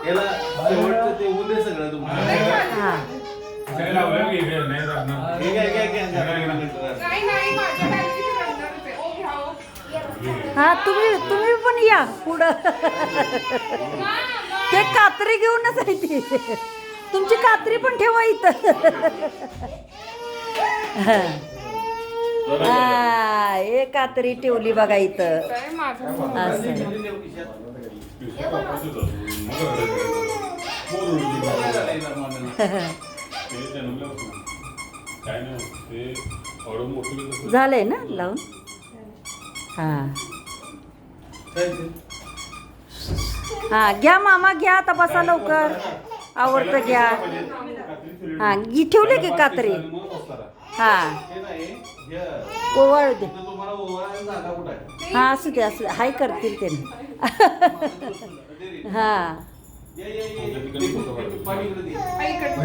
याला शेवटचं ते ऊन आहे सगळं तुम्हाला. हा हे नाही माझ्या बॅगेत रडणारच आहे. ओ घ्या ओ. हा तुम्ही पण या पुढं ते कात्री घेऊनच आहे ती तुमची कात्री पण ठेवा इथं हा हे कात्री ठेवली बघा इथं काय माझं असं झालंय ना लावून हा हा घ्या मामा घ्या आता बसा लवकर आवडतं घ्या हा घी ठेवली की कात्री हा ओवाळू दे तुम्हाला ओवाळायला जागा कुठं आहे? हा असू दे हाय करतील त्यांनी हा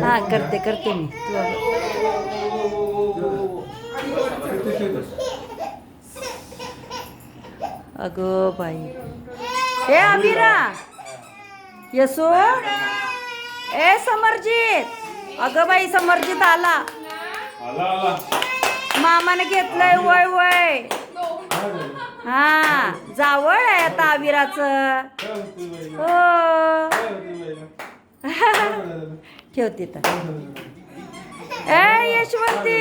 हा करते मी अगं बाई ए अमीरा यसो ए समरजित अगं बाई समरजित आला मामाने घेतलंय वय वय हा जावळ आहे आता अविराचं हो ठेवते तर ए यशवंती